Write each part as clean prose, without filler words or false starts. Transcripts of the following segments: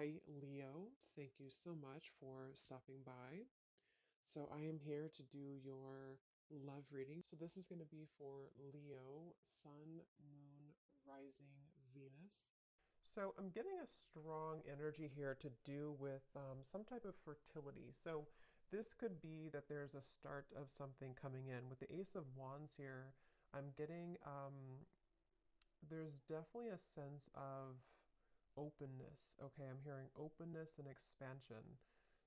Hi, Leo. Thank you so much for stopping by. So, I am here to do your love reading. So, this is going to be for Leo, Sun, Moon, Rising, Venus. So, I'm getting a strong energy here to do with some type of fertility. So, this could be that there's a start of something coming in. With the Ace of Wands here, I'm getting there's definitely a sense of openness. Okay, I'm hearing openness and expansion.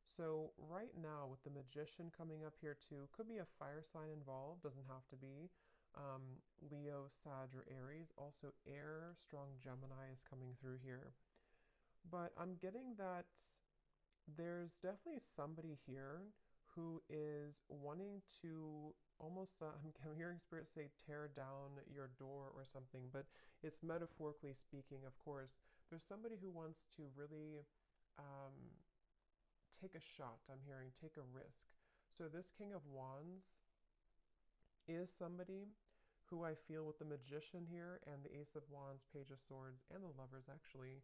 So, right now, with the Magician coming up here too, could be a fire sign involved, doesn't have to be. Leo, Sag, or Aries. Also, air, strong Gemini is coming through here. But I'm getting that there's definitely somebody here who is wanting to almost, I'm hearing Spirit say, tear down your door or something, but it's metaphorically speaking, of course. There's somebody who wants to really um, take a shot, I'm hearing, take a risk. So this King of Wands is somebody who I feel with the Magician here and the Ace of Wands, Page of Swords, and the Lovers actually.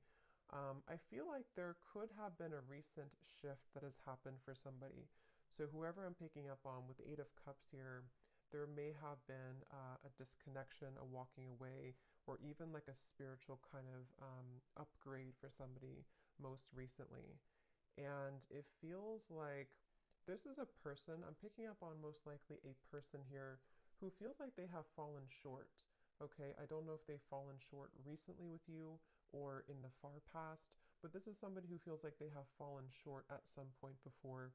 I feel like there could have been a recent shift that has happened for somebody. So whoever I'm picking up on with the Eight of Cups here, there may have been a disconnection, a walking away, or even like a spiritual kind of upgrade for somebody most recently. And it feels like this is a person, I'm picking up on most likely a person here who feels like they have fallen short. Okay, I don't know if they've fallen short recently with you or in the far past, but this is somebody who feels like they have fallen short at some point before,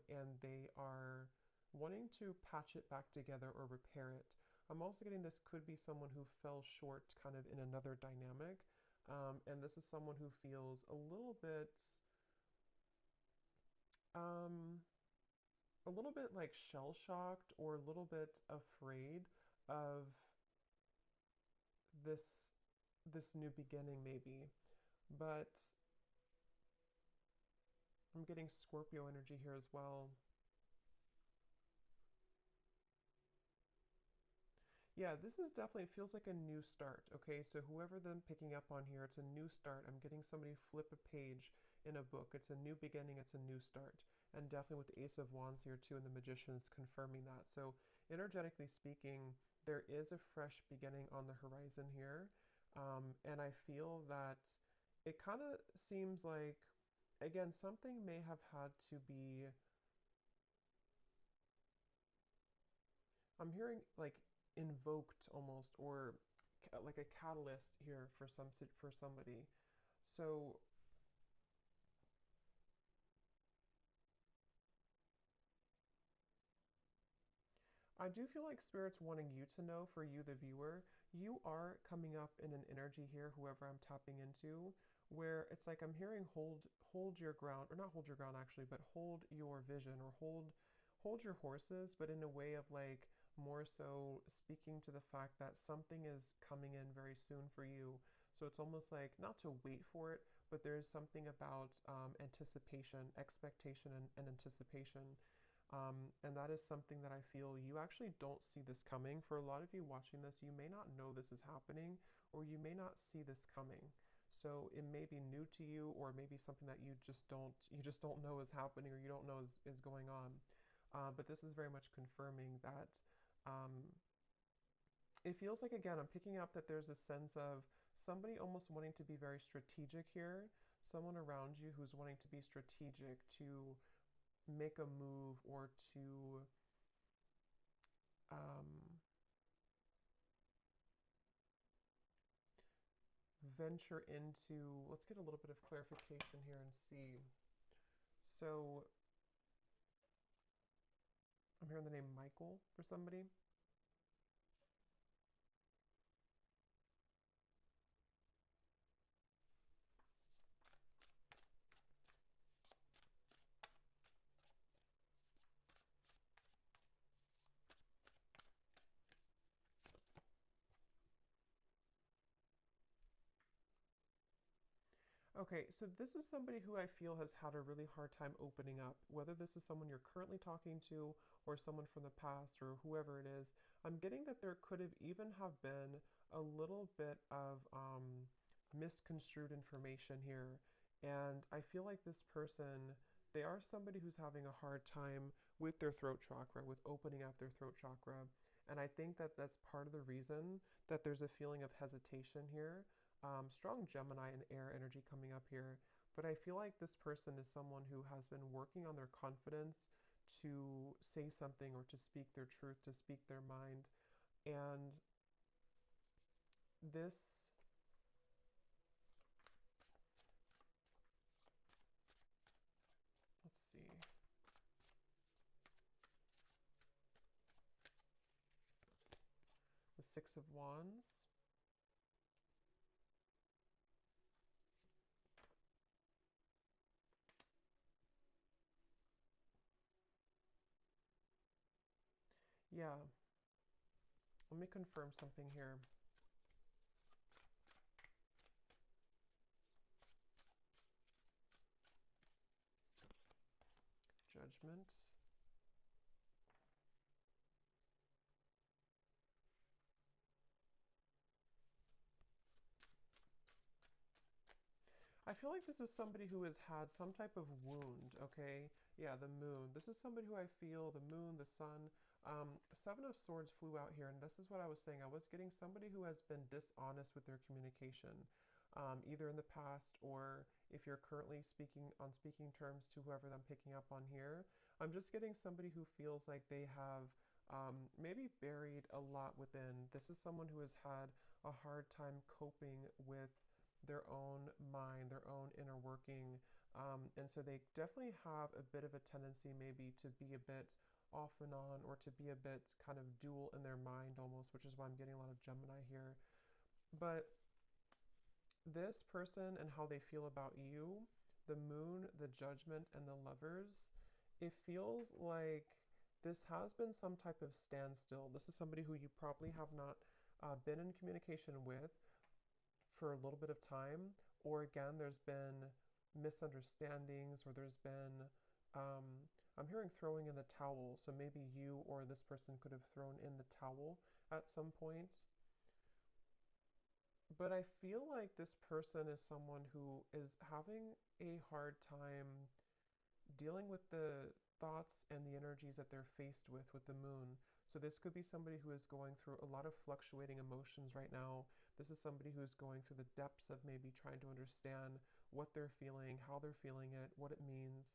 and they are wanting to patch it back together or repair it. I'm also getting this could be someone who fell short kind of in another dynamic, and this is someone who feels um, a little bit like shell shocked or a little bit afraid of this this new beginning maybe. But I'm getting Scorpio energy here as well. Yeah, this is definitely, it feels like a new start. Okay, so whoever I'm picking up on here, it's a new start. I'm getting somebody flip a page in a book. It's a new beginning, it's a new start. And definitely with the Ace of Wands here too, and the Magician is confirming that. So energetically speaking, there is a fresh beginning on the horizon here. And I feel that it kind of seems like, again, something may have had to be, I'm hearing like invoked almost, or like a catalyst here for somebody. So I do feel like Spirit's wanting you to know, for you, the viewer, you are coming up in an energy here, whoever I'm tapping into, where it's like I'm hearing hold your ground, or not hold your ground actually, but hold your vision, or hold your horses, but in a way of like more so speaking to the fact that something is coming in very soon for you. So it's almost like not to wait for it, but there is something about anticipation, expectation, and anticipation. And that is something that I feel you actually don't see this coming. For a lot of you watching this, you may not know this is happening, or you may not see this coming. So it may be new to you, or maybe something that you just don't know is happening, or you don't know is going on. But this is very much confirming that um, it feels like, again, I'm picking up that there's a sense of somebody almost wanting to be very strategic here, someone around you who's wanting to be strategic to make a move or to um, venture into. Let's get a little bit of clarification here and see. So I'm hearing the name Michael for somebody. Okay, so this is somebody who I feel has had a really hard time opening up. Whether this is someone you're currently talking to or someone from the past or whoever it is, I'm getting that there could have even have been a little bit of misconstrued information here. And I feel like this person, they are somebody who's having a hard time with their throat chakra, with opening up their throat chakra. And I think that that's part of the reason that there's a feeling of hesitation here. Strong Gemini and air energy coming up here. But I feel like this person is someone who has been working on their confidence to say something or to speak their truth, to speak their mind. And this, let's see, the Six of Wands. Yeah, let me confirm something here. Judgment. I feel like this is somebody who has had some type of wound, okay? Yeah, the moon. This is somebody who I feel, the moon, the sun. Seven of Swords flew out here, and this is what I was saying. I was getting somebody who has been dishonest with their communication, either in the past or if you're currently speaking on speaking terms to whoever I'm picking up on here. I'm just getting somebody who feels like they have maybe buried a lot within. This is someone who has had a hard time coping with their own mind, their own inner working. And so they definitely have a bit of a tendency maybe to be a bit off and on or to be a bit kind of dual in their mind almost, which is why I'm getting a lot of Gemini here. But this person and how they feel about you, the moon, the judgment, and the lovers, it feels like this has been some type of standstill. This is somebody who you probably have not been in communication with for a little bit of time, or again, there's been misunderstandings, or there's been, I'm hearing throwing in the towel. So maybe you or this person could have thrown in the towel at some point. But I feel like this person is someone who is having a hard time dealing with the thoughts and the energies that they're faced with the moon. So this could be somebody who is going through a lot of fluctuating emotions right now. This is somebody who is going through the depths of maybe trying to understand what they're feeling, how they're feeling it, what it means.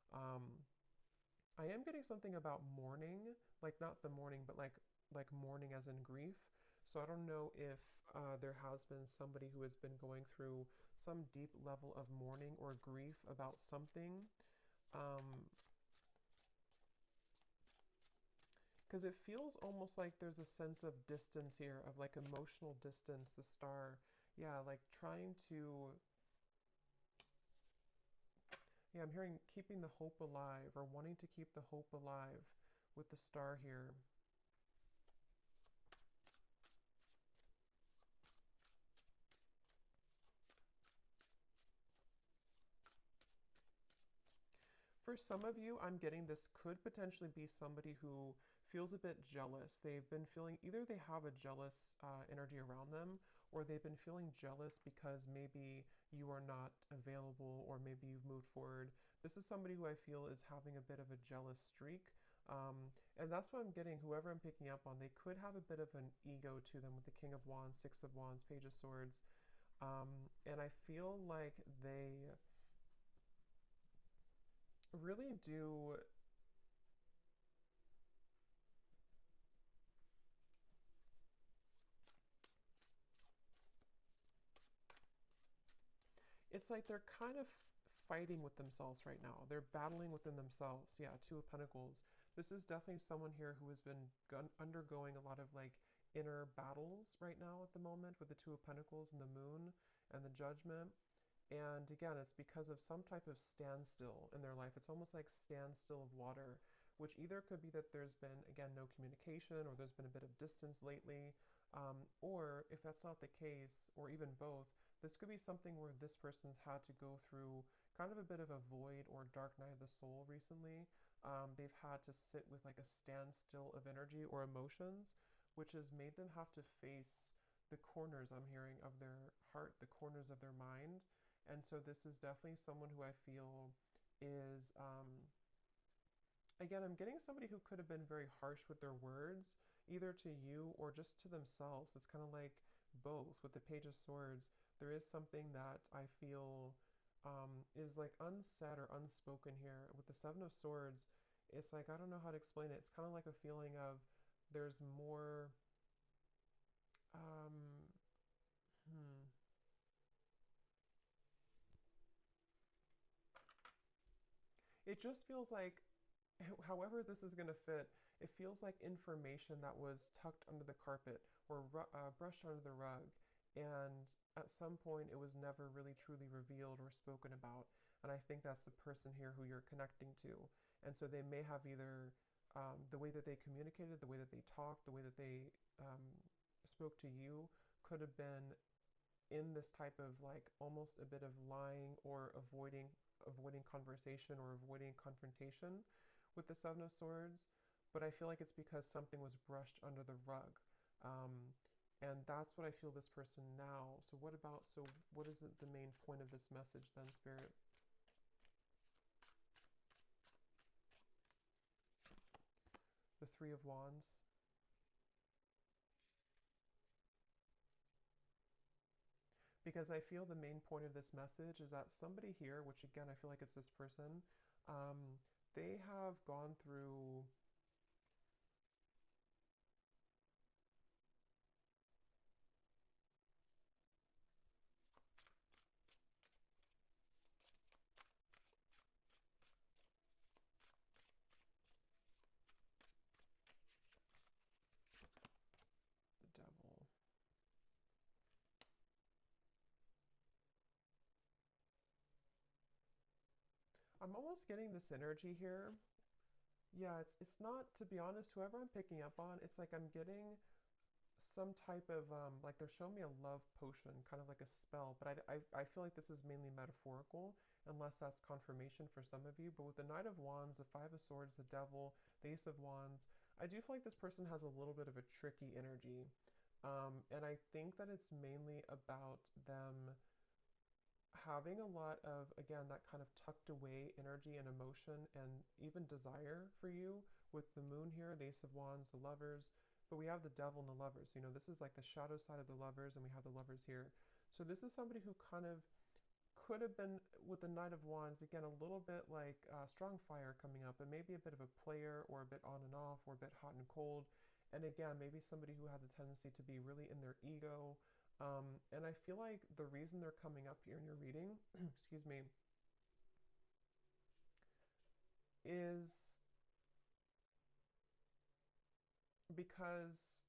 Um, I am getting something about mourning, like not the mourning, but like mourning as in grief. So I don't know if there has been somebody who has been going through some deep level of mourning or grief about something. Um, because it feels almost like there's a sense of distance here, of like emotional distance, the star. Yeah, like trying to, yeah, I'm hearing keeping the hope alive or wanting to keep the hope alive with the star here. For some of you, I'm getting this could potentially be somebody who feels a bit jealous. They've been feeling either they have a jealous energy around them, or they've been feeling jealous because maybe you are not available, or maybe you've moved forward. This is somebody who I feel is having a bit of a jealous streak. And that's what I'm getting. Whoever I'm picking up on, they could have a bit of an ego to them with the King of Wands, Six of Wands, Page of Swords. And I feel like they really do. It's like they're kind of fighting with themselves right now. They're battling within themselves. Yeah, Two of Pentacles. This is definitely someone here who has been undergoing a lot of like inner battles right now at the moment with the Two of Pentacles and the Moon and the Judgment. And again, it's because of some type of standstill in their life. It's almost like standstill of water, which either could be that there's been, again, no communication, or there's been a bit of distance lately. Or if that's not the case, or even both, this could be something where this person's had to go through kind of a bit of a void or dark night of the soul recently. They've had to sit with like a standstill of energy or emotions, which has made them have to face the corners I'm hearing of their heart, the corners of their mind, And so this is definitely someone who I feel is, again, I'm getting somebody who could have been very harsh with their words, either to you or just to themselves. It's kind of like both. With the Page of Swords, there is something that I feel is like unsaid or unspoken here. With the Seven of Swords, it's like, I don't know how to explain it. It's kind of like a feeling of there's more, um, hmm, it just feels like, however this is going to fit, it feels like information that was tucked under the carpet or brushed under the rug. And at some point, it was never really truly revealed or spoken about. And I think that's the person here who you're connecting to. And so they may have either the way that they communicated, the way that they talked, the way that they um, spoke to you could have been in this type of like almost a bit of lying or avoiding conversation or avoiding confrontation with the Seven of Swords, but I feel like it's because something was brushed under the rug. Um, and that's what I feel this person now. So what is the main point of this message then, Spirit? The Three of Wands. Because I feel the main point of this message is that somebody here, which again, I feel like it's this person, um, they have gone through the Devil. I'm almost getting this energy here. Yeah, it's not, to be honest, whoever I'm picking up on, it's like I'm getting some type of like they're showing me a love potion, kind of like a spell, but I feel like this is mainly metaphorical, unless that's confirmation for some of you. But with the Knight of Wands, the Five of Swords, the Devil, the Ace of Wands, I do feel like this person has a little bit of a tricky energy. And I think that it's mainly about them having a lot of, again, that kind of tucked away energy and emotion and even desire for you with the Moon here, the Ace of Wands, the Lovers, but we have the Devil and the Lovers. You know, this is like the shadow side of the Lovers, and we have the Lovers here. So this is somebody who kind of could have been, with the Knight of Wands, again, a little bit like strong fire coming up, and maybe a bit of a player, or a bit on and off, or a bit hot and cold. And again, maybe somebody who had the tendency to be really in their ego. And I feel like the reason they're coming up here in your reading, excuse me, is because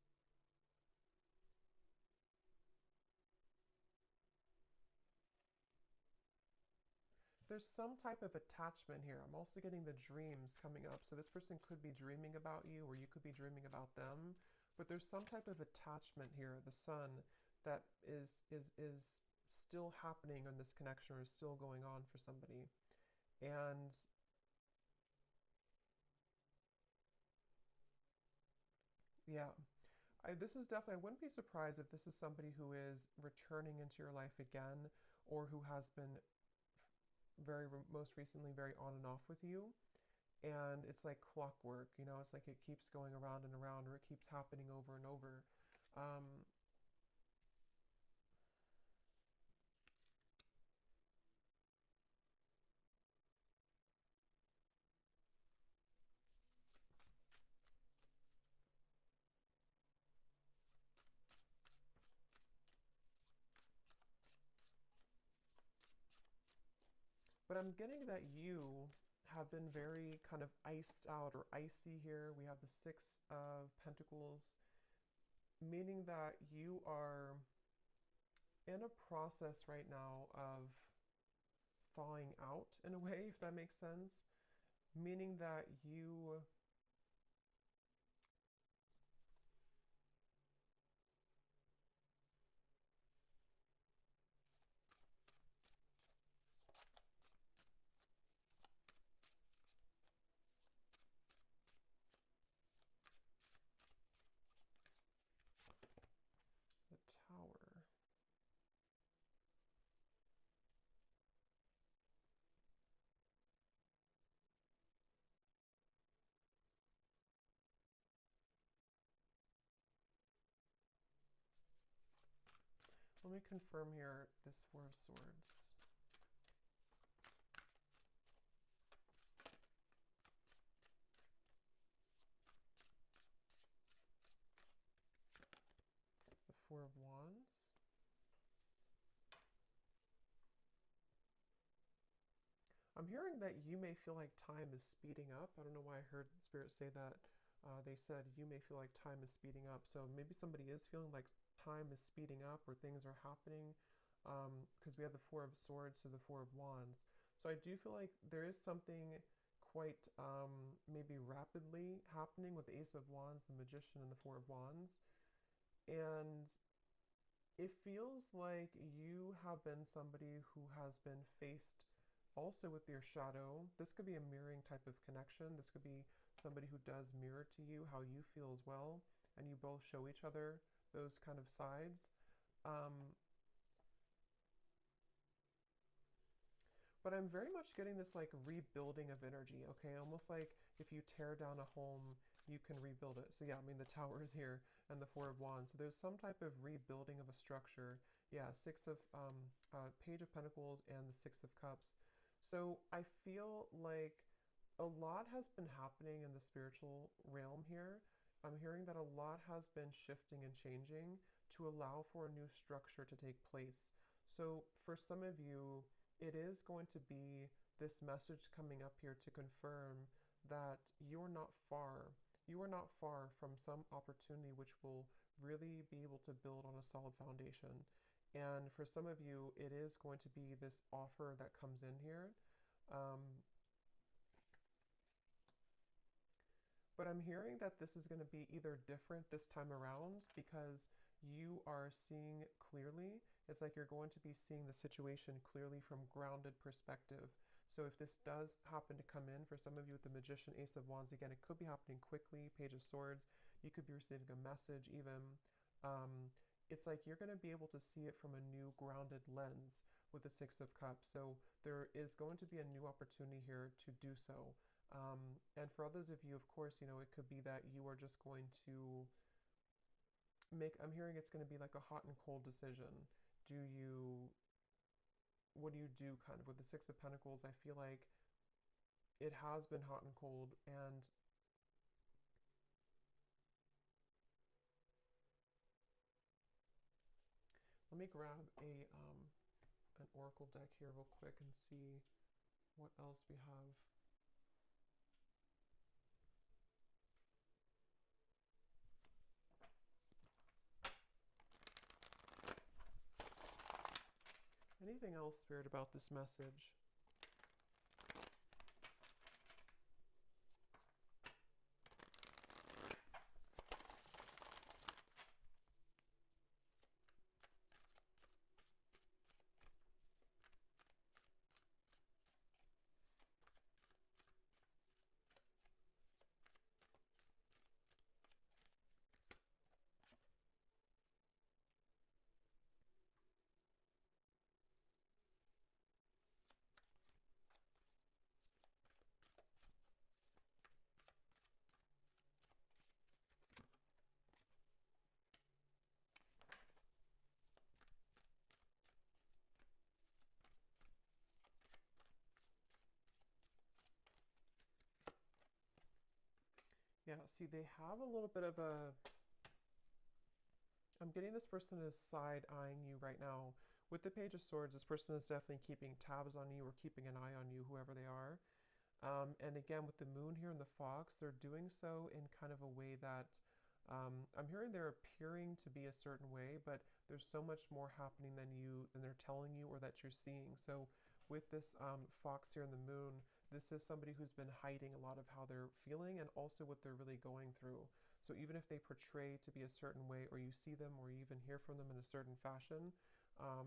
there's some type of attachment here. I'm also getting the dreams coming up. So this person could be dreaming about you, or you could be dreaming about them. But there's some type of attachment here, the sun, that is still happening in this connection, or is still going on for somebody. And yeah, this is definitely, I wouldn't be surprised if this is somebody who is returning into your life again, or who has been most recently very on and off with you. And it's like clockwork, you know, it's like it keeps going around and around, or it keeps happening over and over. Um, but I'm getting that you have been very kind of iced out or icy here. We have the Six of Pentacles, meaning that you are in a process right now of thawing out in a way, if that makes sense. Meaning that you, the Tower. Let me confirm here this Four of Swords. The Four of Wands. I'm hearing that you may feel like time is speeding up. I don't know why I heard Spirit say that. They said you may feel like time is speeding up. So maybe somebody is feeling like time is speeding up or things are happening, because we have the Four of Swords to the Four of Wands. So I do feel like there is something quite maybe rapidly happening with the Ace of Wands, the Magician, and the Four of Wands. And it feels like you have been somebody who has been faced also with your shadow. This could be a mirroring type of connection. This could be somebody who does mirror to you how you feel as well, and you both show each other those kind of sides. Um, but I'm very much getting this like rebuilding of energy, okay? Almost like if you tear down a home, you can rebuild it. So yeah, I mean the Tower is here and the Four of Wands. So there's some type of rebuilding of a structure. Yeah, Page of Pentacles and the Six of Cups. So I feel like a lot has been happening in the spiritual realm here. I'm hearing that a lot has been shifting and changing to allow for a new structure to take place. So for some of you, it is going to be this message coming up here to confirm that you're not far. You are not far from some opportunity which will really be able to build on a solid foundation. And for some of you, it is going to be this offer that comes in here. Um, But I'm hearing that this is going to be either different this time around because you are seeing clearly. It's like you're going to be seeing the situation clearly from grounded perspective. So if this does happen to come in for some of you with the Magician, Ace of Wands, again, it could be happening quickly, Page of Swords. You could be receiving a message even. Um, it's like you're going to be able to see it from a new grounded lens with the Six of Cups. So there is going to be a new opportunity here to do so. And for others of you, of course, it could be that you are just going to I'm hearing it's going to be like a hot and cold decision. Do you, what do you do kind of with the Six of Pentacles? I feel like it has been hot and cold. And let me grab an oracle deck here real quick and see what else we have. Anything else, Spirit, about this message? Yeah, see, they have a little bit of a. I'm getting this person is side eyeing you right now. With the Page of Swords, this person is definitely keeping tabs on you or keeping an eye on you, whoever they are. And again, with the moon here and the fox, they're doing so in kind of a way that I'm hearing they're appearing to be a certain way, but there's so much more happening than they're telling you or that you're seeing. So with this fox here in the moon, this is somebody who's been hiding a lot of how they're feeling and also what they're really going through. So even if they portray to be a certain way, or you see them, or you even hear from them in a certain fashion,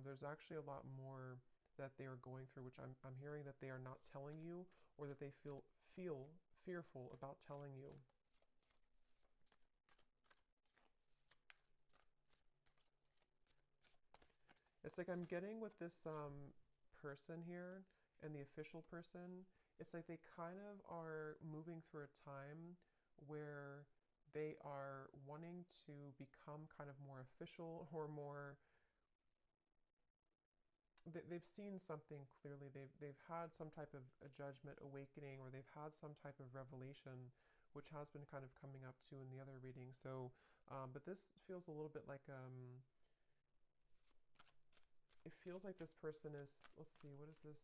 there's actually a lot more that they are going through, which I'm hearing that they are not telling you, or that they feel fearful about telling you. It's like I'm getting with this person here and the official person, it's like they kind of are moving through a time where they are wanting to become kind of more official or more they've seen something clearly. They've had some type of a judgment awakening, or they've had some type of revelation, which has been kind of coming up too in the other reading. So, but this feels a little bit like it feels like this person is. Let's see, what is this?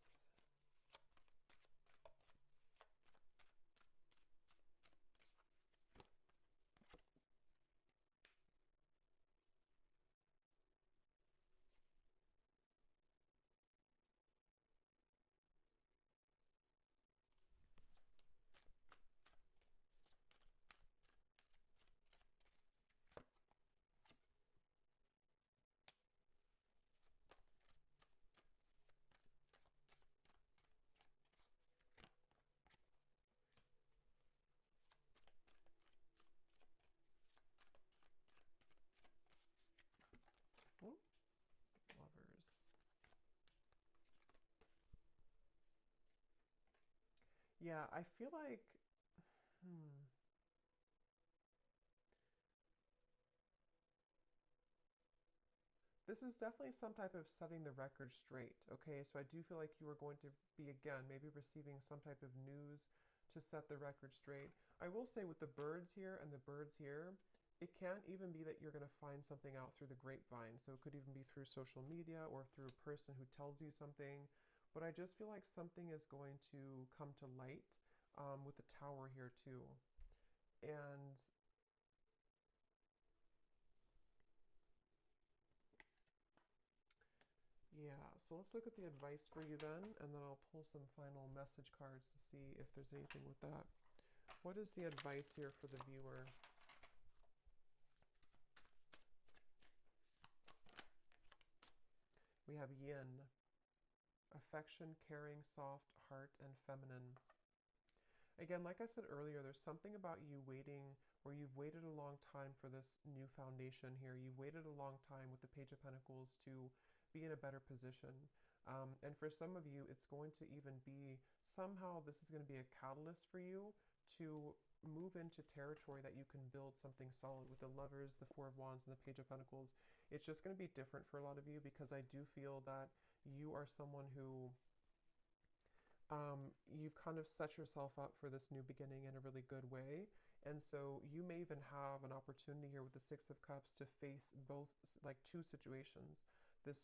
Oh, lovers. Yeah, I feel like. Hmm. This is definitely some type of setting the record straight, okay? So I do feel like you are going to be, again, maybe receiving some type of news to set the record straight. I will say with the birds here and the birds here, it can even be that you're going to find something out through the grapevine. So it could even be through social media or through a person who tells you something. But I just feel like something is going to come to light with the tower here too. And yeah, so let's look at the advice for you then, and then I'll pull some final message cards to see if there's anything with that. What is the advice here for the viewer? We have yin, affection, caring, soft, heart, and feminine. Again, like I said earlier, there's something about you waiting, where you've waited a long time for this new foundation here. You've waited a long time with the Page of Pentacles to be in a better position. And for some of you, it's going to even be somehow this is going to be a catalyst for you to move into territory that you can build something solid with the Lovers, the Four of Wands, and the Page of Pentacles. It's just going to be different for a lot of you because I do feel that you are someone who you've kind of set yourself up for this new beginning in a really good way. And so you may even have an opportunity here with the Six of Cups to face both, like two situations. This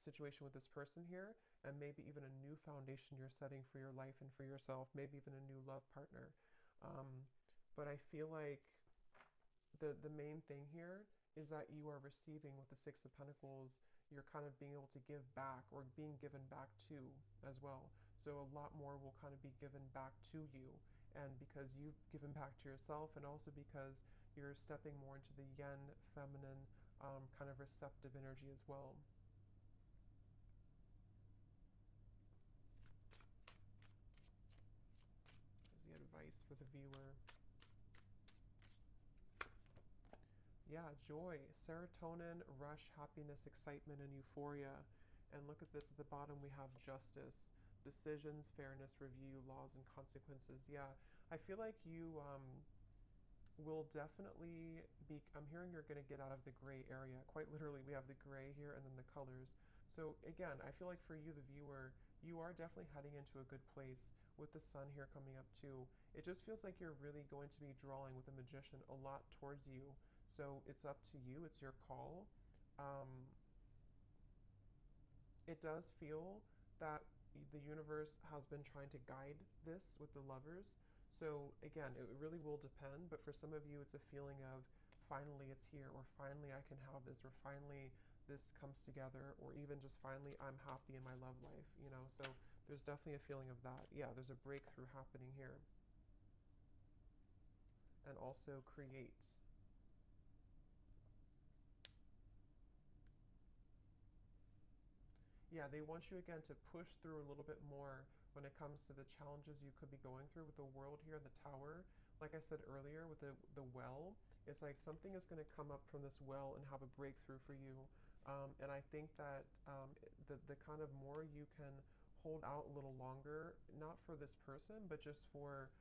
situation with this person here, and maybe even a new foundation you're setting for your life and for yourself, maybe even a new love partner. Um, but I feel like the main thing here is that you are receiving with the Six of Pentacles, you're kind of being able to give back or being given back to as well. So a lot more will kind of be given back to you. And because you've given back to yourself, and also because you're stepping more into the yin, feminine, kind of receptive energy as well. Is the advice for the viewer. Yeah, joy, serotonin, rush, happiness, excitement, and euphoria. And look at this at the bottom, we have justice, decisions, fairness, review, laws, and consequences. Yeah, I feel like you will definitely be. I'm hearing you're going to get out of the gray area. Quite literally, we have the gray here and then the colors. So, again, I feel like for you, the viewer, you are definitely heading into a good place with the sun here coming up too. It just feels like you're really going to be drawing with the magician a lot towards you. So it's up to you, it's your call. Um, it does feel that the universe has been trying to guide this with the lovers. So again, it really will depend, but for some of you, it's a feeling of finally it's here, or finally I can have this, or finally this comes together, or even just finally I'm happy in my love life, you know? So there's definitely a feeling of that. Yeah, there's a breakthrough happening here. And also create. Yeah, they want you again to push through a little bit more when it comes to the challenges you could be going through with the world here, the tower. Like I said earlier, with the well, it's like something is going to come up from this well and have a breakthrough for you. And I think that the kind of more you can hold out a little longer, not for this person, but just for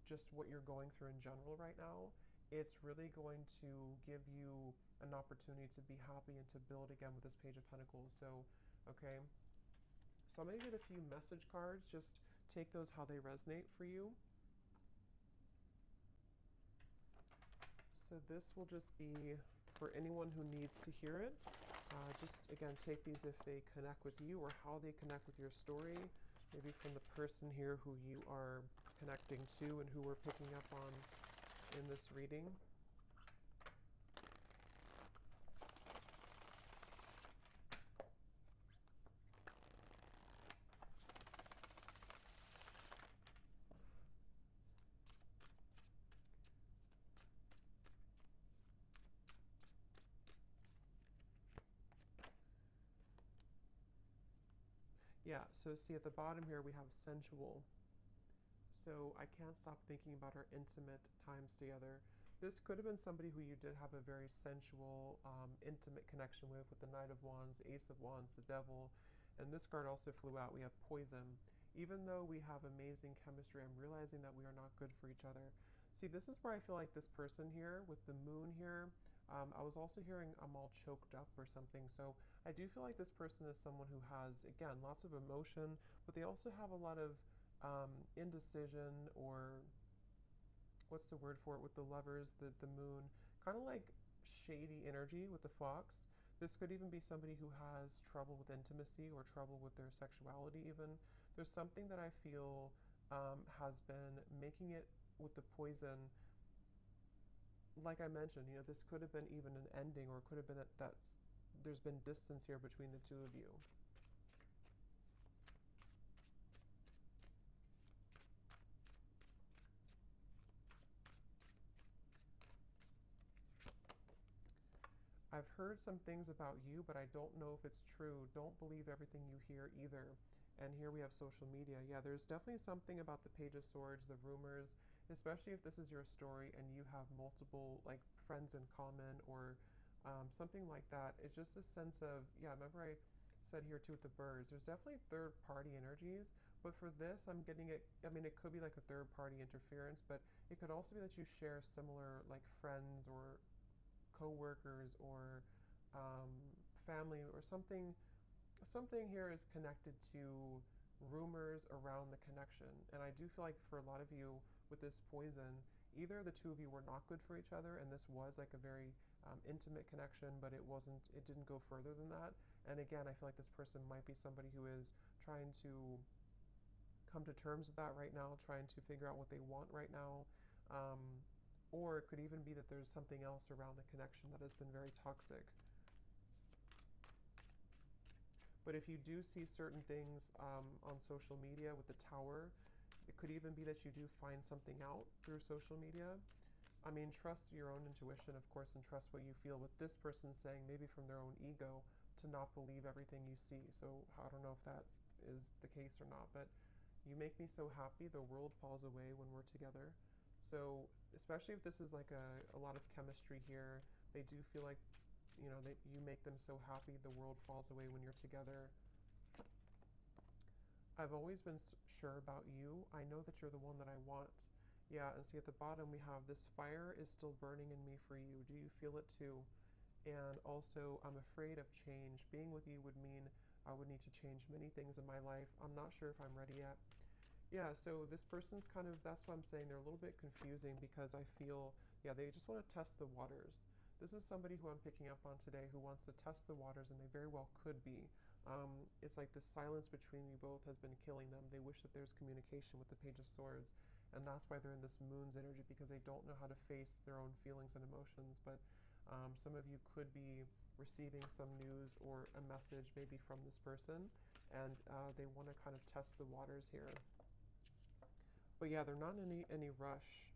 just what you're going through in general right now, it's really going to give you an opportunity to be happy and to build again with this Page of Pentacles. So Okay, so I'm going to get a few message cards. Just take those how they resonate for you. So this will just be for anyone who needs to hear it. Just again, take these if they connect with you or how they connect with your story. Maybe from the person here who you are connecting to and who we're picking up on in this reading. Yeah, so see at the bottom here we have sensual. So I can't stop thinking about our intimate times together. This could have been somebody who you did have a very sensual, intimate connection with the Knight of Wands, the Ace of Wands, the Devil. And this card also flew out. We have poison. Even though we have amazing chemistry, I'm realizing that we are not good for each other. See, this is where I feel like this person here with the moon here, I was also hearing I'm all choked up or something. So I do feel like this person is someone who has, again, lots of emotion, but they also have a lot of indecision, or what's the word for it with the lovers, the moon, kind of like shady energy with the fox. This could even be somebody who has trouble with intimacy or trouble with their sexuality, even. There's something that I feel has been making it with the poison. Like I mentioned, this could have been even an ending, or it could have been that there's been distance here between the two of you. I've heard some things about you, but I don't know if it's true. Don't believe everything you hear either. And here we have social media. Yeah, there's definitely something about the Page of Swords, the rumors, especially if this is your story and you have multiple like friends in common, or something like that. It's just a sense of, yeah, remember I said here too with the birds, there's definitely third party energies, but for this, I'm getting it. I mean, it could be like a third party interference, but it could also be that you share similar like friends or co-workers or family or something. Something here is connected to rumors around the connection, and I do feel like for a lot of you with this poison, either the two of you were not good for each other and this was like a very intimate connection, but it didn't go further than that. And again, I feel like this person might be somebody who is trying to come to terms with that right now, trying to figure out what they want right now. um, or it could even be that there's something else around the connection that has been very toxic. But if you do see certain things on social media with the tower, it could even be that you do find something out through social media. I mean, trust your own intuition, of course, and trust what you feel. With this person saying, maybe from their own ego, to not believe everything you see. So I don't know if that is the case or not, but you make me so happy. The world falls away when we're together. So especially if this is like a lot of chemistry here, they do feel like, that you make them so happy. The world falls away when you're together. I've always been sure about you. I know that you're the one that I want. Yeah, and see at the bottom we have this fire is still burning in me for you. Do you feel it too? And also, I'm afraid of change. Being with you would mean I would need to change many things in my life. I'm not sure if I'm ready yet. Yeah, so this person's kind of, that's what I'm saying, they're a little bit confusing because I feel, yeah, they just want to test the waters. This is somebody who I'm picking up on today who wants to test the waters, and they very well could be. It's like the silence between you both has been killing them. They wish that there's communication with the Page of Swords, and that's why they're in this moon's energy, because they don't know how to face their own feelings and emotions. But some of you could be receiving some news or a message maybe from this person, and they want to kind of test the waters here. But yeah, they're not in any rush.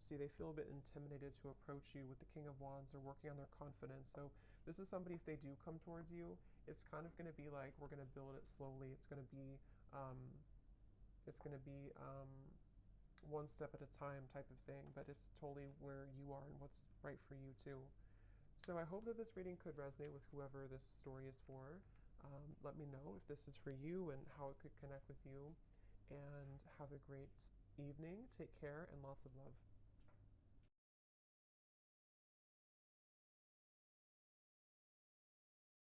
See, they feel a bit intimidated to approach you with the King of Wands. They're working on their confidence. So this is somebody, if they do come towards you, it's kind of going to be like we're going to build it slowly. Um, it's going to be one step at a time type of thing. But it's totally where you are and what's right for you too. So I hope that this reading could resonate with whoever this story is for. Let me know if this is for you and how it could connect with you. And have a great evening. Take care and lots of love.